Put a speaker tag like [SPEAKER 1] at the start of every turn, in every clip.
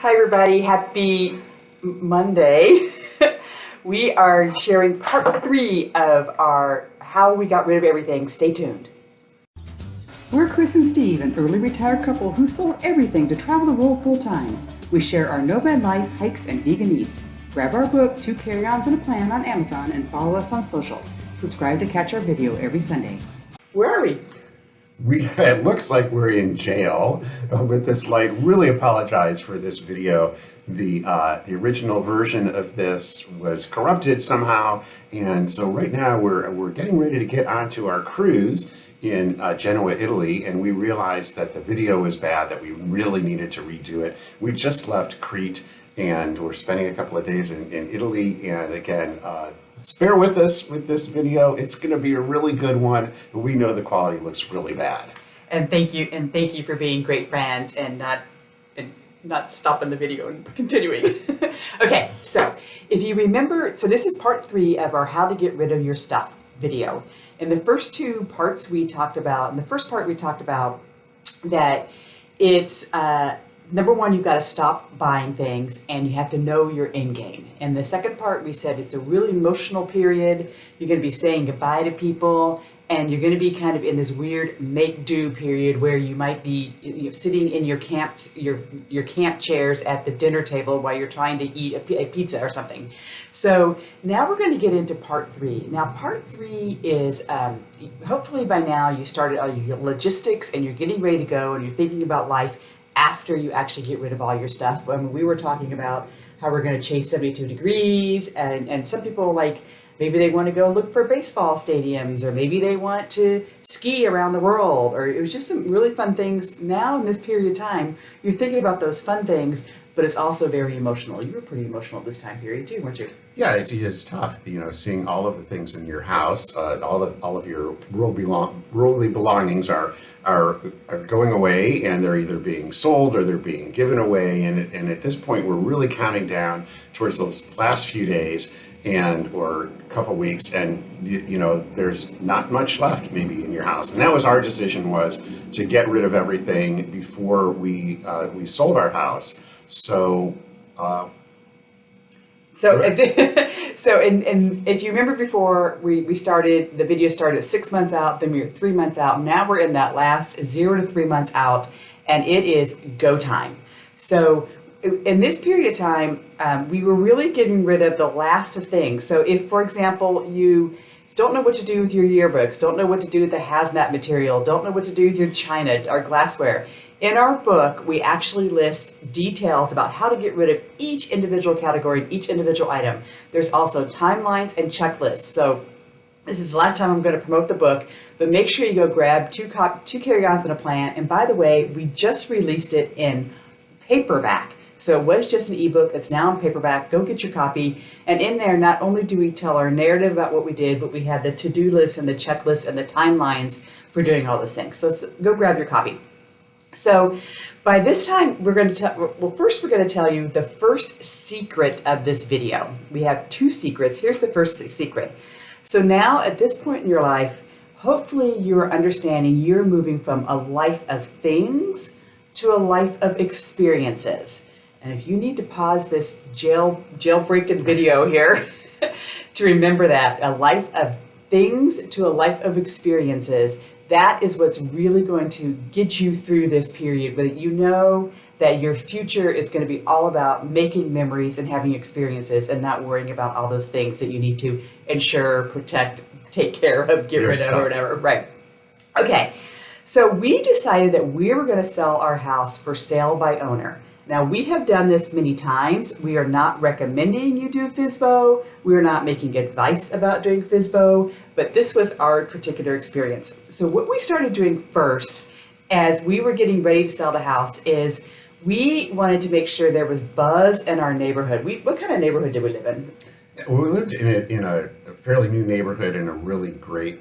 [SPEAKER 1] Hi everybody, happy Monday. We are sharing part 3 of our How We Got Rid of Everything. Stay tuned. We're Chris and Steve, an early retired couple who sold everything to travel the world full time. We share our nomad life, hikes, and vegan eats. Grab our book, 2 Carry-Ons and a Plan on Amazon and follow us on social. Subscribe to catch our video every Sunday. Where are we?
[SPEAKER 2] It looks like we're in jail with this light. Really apologize for this video. The original version of this was corrupted somehow, and so right now we're getting ready to get onto our cruise in Genoa, Italy, and we realized that the video was bad, that we really needed to redo it. We just left Crete, and we're spending a couple of days in Italy, and again, bear with us with this video. It's going to be a really good one, but we know the quality looks really bad.
[SPEAKER 1] And thank you for being great friends and not stopping the video and continuing. Okay, so if you remember, so this is part 3 of our How to Get Rid of Your Stuff video. In the first 2 parts we talked about, in the first part we talked about that it's number 1, you've got to stop buying things and you have to know your end game. And the second part, we said it's a really emotional period. You're going to be saying goodbye to people, and you're going to be kind of in this weird make-do period where you might be sitting in your camp chairs at the dinner table while you're trying to eat a pizza or something. So now we're going to get into part 3. Now part 3 is hopefully by now you started all your logistics and you're getting ready to go and you're thinking about life after you actually get rid of all your stuff. I mean, we were talking about how we're going to chase 72 degrees, and some people, like, maybe they want to go look for baseball stadiums, or maybe they want to ski around the world, or it was just some really fun things. Now in this period of time, you're thinking about those fun things, but it's also very emotional. You were pretty emotional this time period too, weren't you?
[SPEAKER 2] Yeah, it's tough, seeing all of the things in your house, all of your worldly belongings are going away, and they're either being sold or they're being given away. And at this point, we're really counting down towards those last few days or a couple weeks, and there's not much left maybe in your house. And that was our decision, was to get rid of everything before we sold our house. So if you remember before, we started, the video started at 6 months out, then we were 3 months out. Now we're in that last 0 to 3 months out, and it is go time. So in this period of time, we were really getting rid of the last of things. So if, for example, you don't know what to do with your yearbooks, don't know what to do with the hazmat material, don't know what to do with your china or glassware, in our book, we actually list details about how to get rid of each individual category, each individual item. There's also timelines and checklists. So this is the last time I'm going to promote the book, but make sure you go grab 2 carry-ons and a plan. And by the way, we just released it in paperback. So it was just an ebook. It's now in paperback. Go get your copy. And in there, not only do we tell our narrative about what we did, but we have the to-do list and the checklist and the timelines for doing all those things. So go grab your copy. So by this time, we're going to first we're going to tell you the first secret of this video. We have 2 secrets. Here's the first secret. So now at this point in your life, hopefully you're understanding you're moving from a life of things to a life of experiences. And if you need to pause this jailbreaking video here to remember that, a life of things to a life of experiences, that is what's really going to get you through this period, but you know that your future is going to be all about making memories and having experiences and not worrying about all those things that you need to ensure, protect, take care of, get rid of, or whatever. Right. Okay. So we decided that we were going to sell our house for sale by owner. Now, we have done this many times. We are not recommending you do FSBO. We are not making advice about doing FSBO, but this was our particular experience. So what we started doing first, as we were getting ready to sell the house, is we wanted to make sure there was buzz in our neighborhood. What kind of neighborhood did we live in? We lived in a fairly new neighborhood in a really great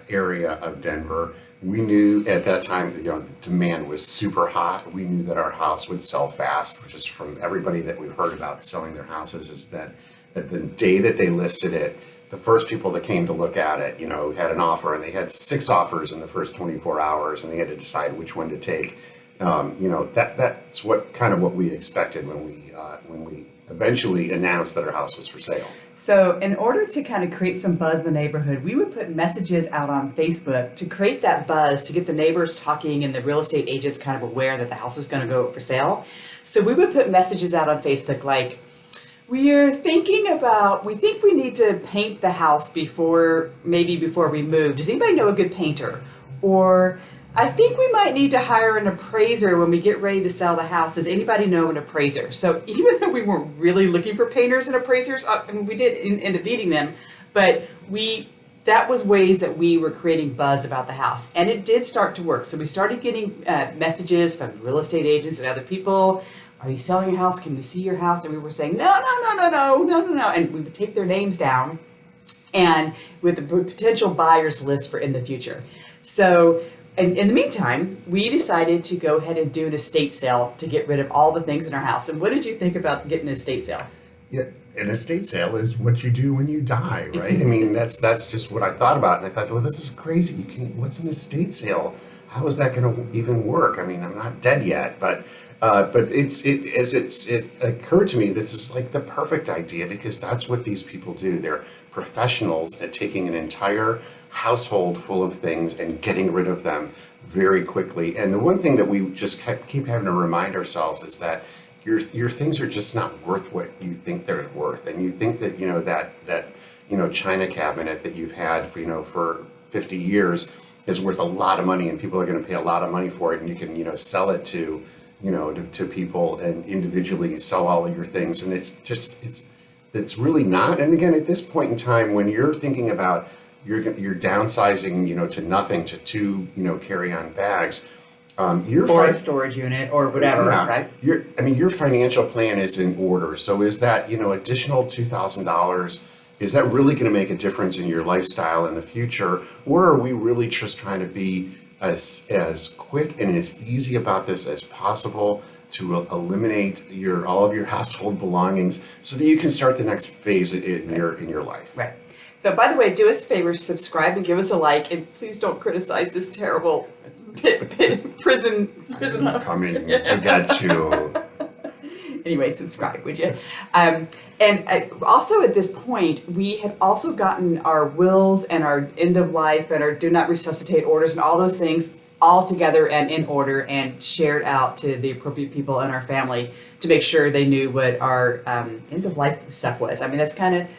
[SPEAKER 2] area of Denver. We knew at that time, the demand was super hot. We knew that our house would sell fast, which is from everybody that we've heard about selling their houses, is that the day that they listed it, the first people that came to look at it, had an offer, and they had 6 offers in the first 24 hours, and they had to decide which one to take.
[SPEAKER 3] That's what we expected when we eventually announced that our house was for sale.
[SPEAKER 2] So in order to kind of create some buzz in the neighborhood, we would put messages out on Facebook to create that buzz, to get the neighbors talking and the real estate agents kind of aware that the house was going to go for sale. So we would put messages out on Facebook like, we think we need to paint the house before we move. Does anybody know a good painter? Or I think we might need to hire an appraiser when we get ready to sell the house. Does anybody know an appraiser? So even though we weren't really looking for painters and appraisers, we did end up needing them, but that was ways that we were creating buzz about the house. And it did start to work. So we started getting messages from real estate agents and other people. Are you selling your house? Can we see your house? And we were saying, no. And we would take their names down and with the potential buyers list for in the future. So in the meantime, we decided to go ahead and do an estate sale to get rid of all the things in our house. And what did you think about getting an estate sale?
[SPEAKER 3] Yeah, an estate sale is what you do when you die, right? I mean, that's just what I thought about. And I thought, well, this is crazy. What's an estate sale? How is that going to even work? I mean, I'm not dead yet, but it occurred to me this is like the perfect idea because that's what these people do. They're professionals at taking an entire household full of things and getting rid of them very quickly. And the one thing that we just keep having to remind ourselves is that your things are just not worth what you think they're worth. And you think that that china cabinet that you've had for 50 years is worth a lot of money and people are going to pay a lot of money for it, and you can sell it to people and individually sell all of your things. And it's really not. And again, at this point in time, when you're thinking about you're downsizing, to nothing, to 2, carry-on bags,
[SPEAKER 2] or a storage unit or whatever, right?
[SPEAKER 3] Your financial plan is in order. So is that, additional $2,000, is that really going to make a difference in your lifestyle in the future? Or are we really just trying to be as quick and as easy about this as possible to eliminate all of your household belongings so that you can start the next phase in your life?
[SPEAKER 2] Right. So by the way, do us a favor, subscribe and give us a like, and please don't criticize this terrible prison.
[SPEAKER 3] I'm coming to get you.
[SPEAKER 2] Anyway, subscribe, would you? And also at this point, we had also gotten our wills and our end of life and our do not resuscitate orders and all those things all together and in order and shared out to the appropriate people in our family to make sure they knew what our end of life stuff was. I mean, that's kind of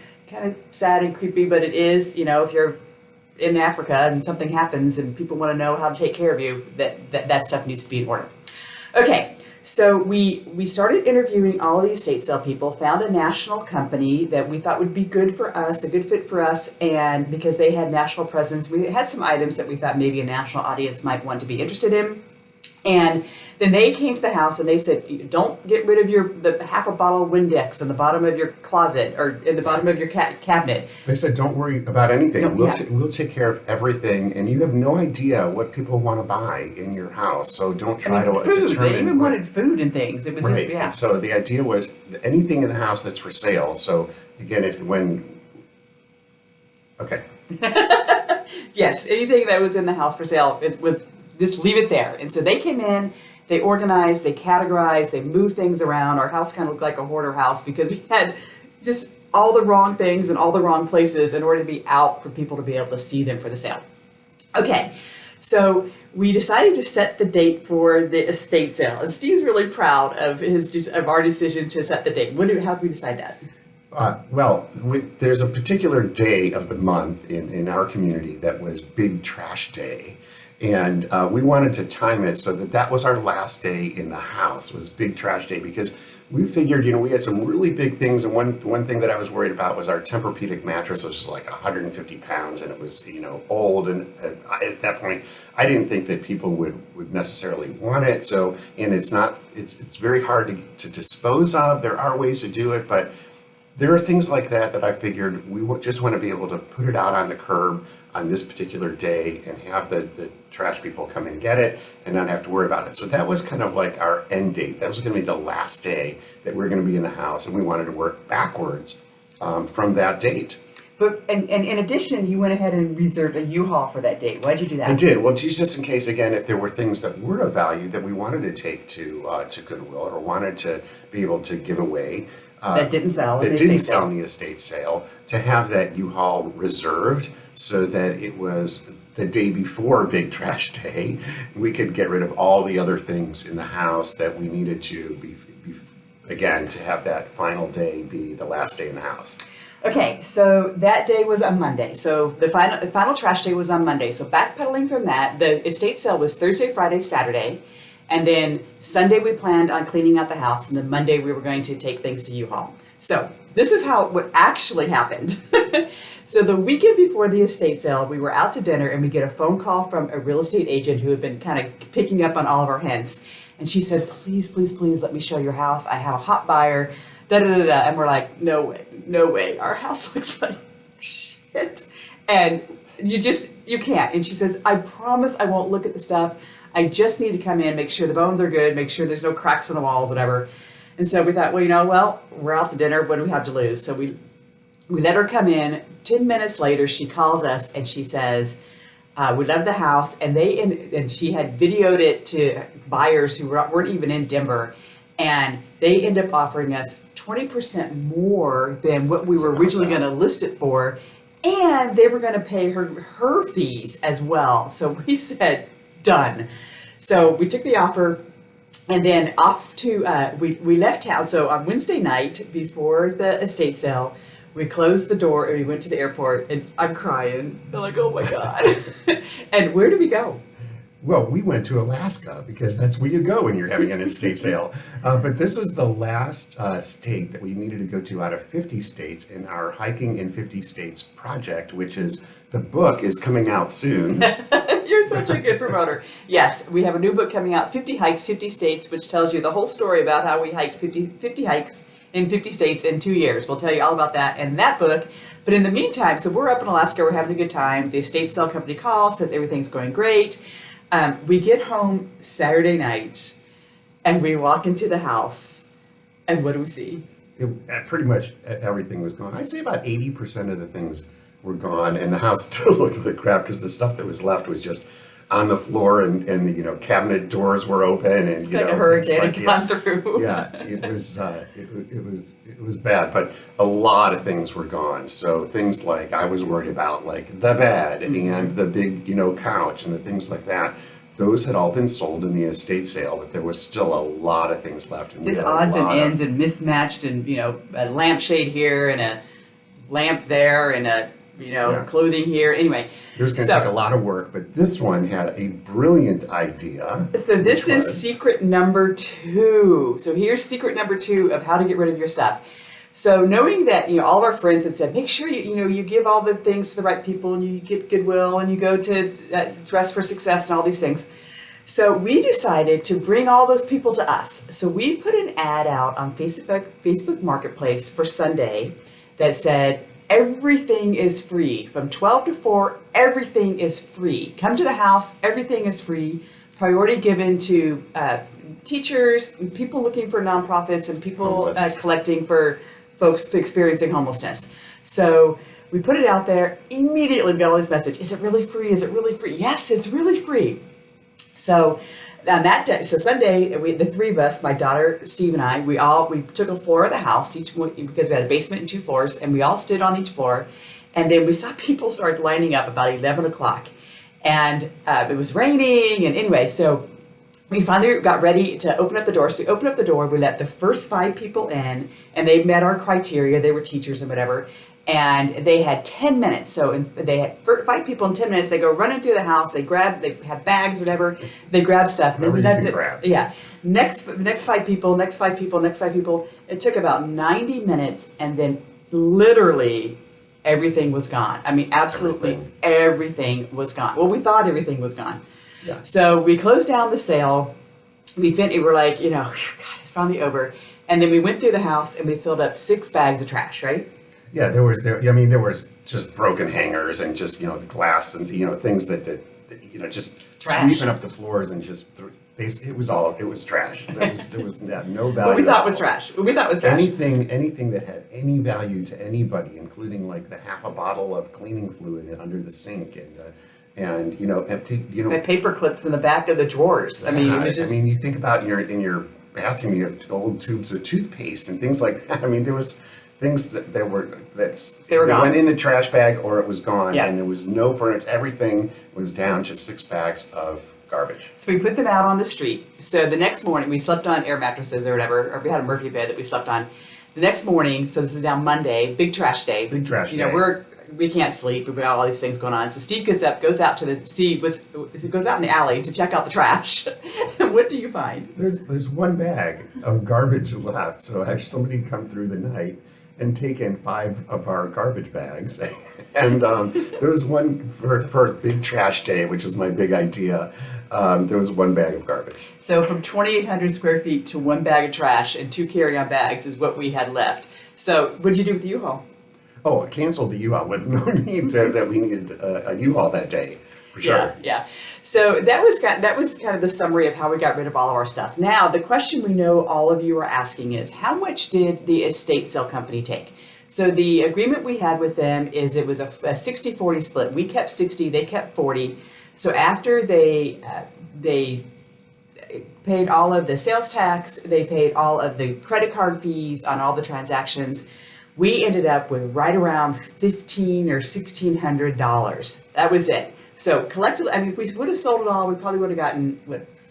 [SPEAKER 2] sad and creepy, but it is, if you're in Africa and something happens and people want to know how to take care of you, that stuff needs to be in order. Okay. So we started interviewing all of the estate sale people, found a national company that we thought would be good for us, a good fit for us, and because they had national presence, we had some items that we thought maybe a national audience might want to be interested in. And then they came to the house and they said, don't get rid of the half a bottle of Windex in the bottom of your closet or in the bottom of your cabinet.
[SPEAKER 3] They said, don't worry about anything. We'll take care of everything. And you have no idea what people want to buy in your house. So don't try to determine.
[SPEAKER 2] They even wanted food and things. It was
[SPEAKER 3] right.
[SPEAKER 2] just, yeah.
[SPEAKER 3] And so the idea was anything in the house that's for sale. So again, okay.
[SPEAKER 2] Yes, anything that was in the house for sale was just leave it there. And so they came in, they organized, they categorized, they moved things around. Our house kind of looked like a hoarder house because we had just all the wrong things in all the wrong places in order to be out for people to be able to see them for the sale. Okay, so we decided to set the date for the estate sale. And Steve's really proud of our decision to set the date. How did we decide that?
[SPEAKER 3] There's a particular day of the month in our community that was Big Trash Day. And we wanted to time it so that was our last day in the house, was Big Trash Day, because we figured, we had some really big things. And one thing that I was worried about was our Tempur-Pedic mattress, which was like 150 pounds, and it was, old. And at that point, I didn't think that people would necessarily want it. So, and it's very hard to dispose of. There are ways to do it, but there are things like that I figured we just want to be able to put it out on the curb on this particular day and have the trash people come and get it and not have to worry about it. So that was kind of like our end date. That was going to be the last day that we're going to be in the house, and we wanted to work backwards from that date.
[SPEAKER 2] But and in addition, you went ahead and reserved a U-Haul for that date. Why'd you do that?
[SPEAKER 3] I did. Well, just in case, again, if there were things that were of value that we wanted to take to Goodwill or wanted to be able to give away.
[SPEAKER 2] That didn't sell.
[SPEAKER 3] That didn't sell in the estate sale, to have that U-Haul reserved so that it was the day before Big Trash Day, we could get rid of all the other things in the house that we needed to be again, to have that final day be the last day in the house.
[SPEAKER 2] Okay, so that day was on Monday. So the final trash day was on Monday. So backpedaling from that, the estate sale was Thursday, Friday, Saturday. And then Sunday we planned on cleaning out the house. And then Monday we were going to take things to U-Haul. So this is what actually happened. So the weekend before the estate sale, we were out to dinner and we get a phone call from a real estate agent who had been kind of picking up on all of our hints. And she said, please, please, please let me show your house. I have a hot buyer, da da da da. And we're like, no way, no way. Our house looks like shit. And you can't. And she says, I promise I won't look at the stuff. I just need to come in, make sure the bones are good, make sure there's no cracks in the walls, whatever. And so we thought, well, we're out to dinner. What do we have to lose? So we let her come in. 10 minutes later, she calls us and she says, we love the house. And she had videoed it to buyers who weren't even in Denver. And they end up offering us 20% more than what we were originally going to list it for. And they were going to pay her fees as well. So we said, done. So we took the offer. And then off to, we left town. So on Wednesday night before the estate sale, we closed the door and we went to the airport and I'm crying. I'm like, oh my God. And where did we go?
[SPEAKER 3] Well, we went to Alaska because that's where you go when you're having an estate sale. But this was the last state that we needed to go to out of 50 states in our Hiking in 50 States project, which is, the book is coming out soon.
[SPEAKER 2] You're such a good promoter. Yes, we have a new book coming out, 50 Hikes, 50 States, which tells you the whole story about how we hiked 50 hikes in 50 states in 2 years. We'll tell you all about that in that book. But in the meantime, so we're up in Alaska, we're having a good time. The estate sale company calls, says everything's going great. We get home Saturday night and we walk into the house and what do we see?
[SPEAKER 3] Pretty much everything was gone. I'd say about 80% of the things were gone, and the house still looked like crap because the stuff that was left was just on the floor, and the cabinet doors were open, and
[SPEAKER 2] like a hurricane had gone through.
[SPEAKER 3] Yeah, it was bad, but a lot of things were gone. So things like I was worried about, like the bed and the big couch and the things like that. Those had all been sold in the estate sale, but there was still a lot of things left. And
[SPEAKER 2] just odds and ends and mismatched, and a lampshade here and a lamp there and a clothing here. Anyway,
[SPEAKER 3] it was going to take a lot of work, but this one had a brilliant idea.
[SPEAKER 2] So this is secret number 2. So here's secret number 2 of how to get rid of your stuff. So knowing that all of our friends had said, make sure you give all the things to the right people, and you get Goodwill, and you go to Dress for Success and all these things. So we decided to bring all those people to us. So we put an ad out on Facebook Marketplace for Sunday that said, everything is free. From 12 to 4, everything is free. Come to the house, everything is free. Priority given to teachers, people looking for nonprofits, and people collecting for folks experiencing homelessness. So we put it out there. Immediately we got all this message. Is it really free? Is it really free? Yes, it's really free. So on that day, so Sunday, the 3 of us, my daughter, Steve, and I, we took a floor of the house, because we had a basement and 2 floors, and we all stood on each floor. And then we saw people start lining up about 11 o'clock. And it was raining, and anyway, so we finally got ready to open up the door. So we opened up the door, we let the first 5 people in, and they met our criteria. They were teachers and whatever. And they had 10 minutes. So they had 5 people in 10 minutes. They go running through the house. They have bags, whatever. They grab stuff. And then yeah. Next 5 people, next 5 people, next 5 people. It took about 90 minutes, and then literally everything was gone. I mean, absolutely everything was gone. Well, we thought everything was gone.
[SPEAKER 3] Yeah.
[SPEAKER 2] So we closed down the sale. We were like, God, it's finally over. And then we went through the house and we filled up 6 bags of trash, right?
[SPEAKER 3] Yeah, there was just broken hangers and just the glass and things that just
[SPEAKER 2] trash.
[SPEAKER 3] sweeping up the floors and just It was trash. There was no value.
[SPEAKER 2] What we
[SPEAKER 3] at
[SPEAKER 2] thought was
[SPEAKER 3] all.
[SPEAKER 2] trash. What we thought was trash.
[SPEAKER 3] Anything that had any value to anybody, including like the half a bottle of cleaning fluid under the sink and empty
[SPEAKER 2] The paper clips in the back of the drawers. I mean, it was just.
[SPEAKER 3] I mean, you think about in your bathroom, you have old tubes of toothpaste and things like that. I mean, there was things that
[SPEAKER 2] gone.
[SPEAKER 3] went in the trash bag or it was gone,
[SPEAKER 2] Yeah.
[SPEAKER 3] and there was no furniture. Everything was down to 6 bags of garbage.
[SPEAKER 2] So we put them out on the street. So the next morning, we slept on air mattresses or whatever, or we had a Murphy bed that we slept on. The next morning, so this is now Monday, big trash day.
[SPEAKER 3] Big trash
[SPEAKER 2] You know,
[SPEAKER 3] day.
[SPEAKER 2] we can't sleep. We've got all these things going on. So Steve gets up, goes out to goes out in the alley to check out the trash. What do you find?
[SPEAKER 3] There's one bag of garbage left, so actually somebody come through the night and taken 5 of our garbage bags. And there was one for a big trash day, which is my big idea. There was one bag of garbage.
[SPEAKER 2] So from 2,800 square feet to one bag of trash and 2 carry-on bags is what we had left. So what did you do with the U-Haul?
[SPEAKER 3] Oh, I canceled the U-Haul with no need that we needed a U-Haul that day, for sure.
[SPEAKER 2] Yeah. So that was kind of the summary of how we got rid of all of our stuff. Now, the question we know all of you are asking is, how much did the estate sale company take? So the agreement we had with them is it was a 60-40 split. We kept 60, they kept 40. So after they paid all of the sales tax, they paid all of the credit card fees on all the transactions, we ended up with right around $1,500 or $1,600. That was it. So collectively, I mean, if we would have sold it all, we probably would have gotten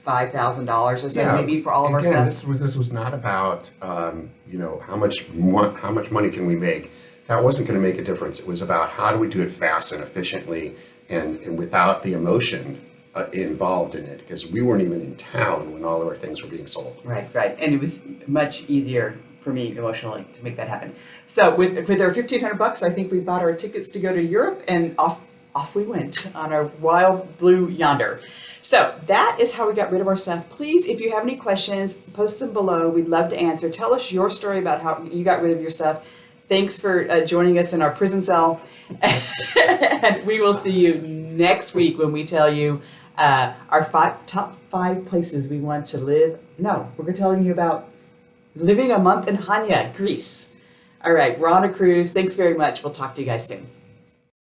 [SPEAKER 2] $5,000 or so maybe for all of our
[SPEAKER 3] Again,
[SPEAKER 2] stuff.
[SPEAKER 3] this was not about how much money can we make. That wasn't going to make a difference. It was about how do we do it fast and efficiently and without the emotion involved in it, because we weren't even in town when all of our things were being sold.
[SPEAKER 2] Right. And it was much easier for me emotionally to make that happen. So with our $1,500, I think we bought our tickets to go to Europe, and off we went on our wild blue yonder. So that is how we got rid of our stuff. Please, if you have any questions, post them below. We'd love to answer. Tell us your story about how you got rid of your stuff. Thanks for joining us in our prison cell. And we will see you next week when we tell you our top 5 places we want to live. No, we're telling you about living a month in Hania, Greece. All right, we're on a cruise. Thanks very much. We'll talk to you guys soon.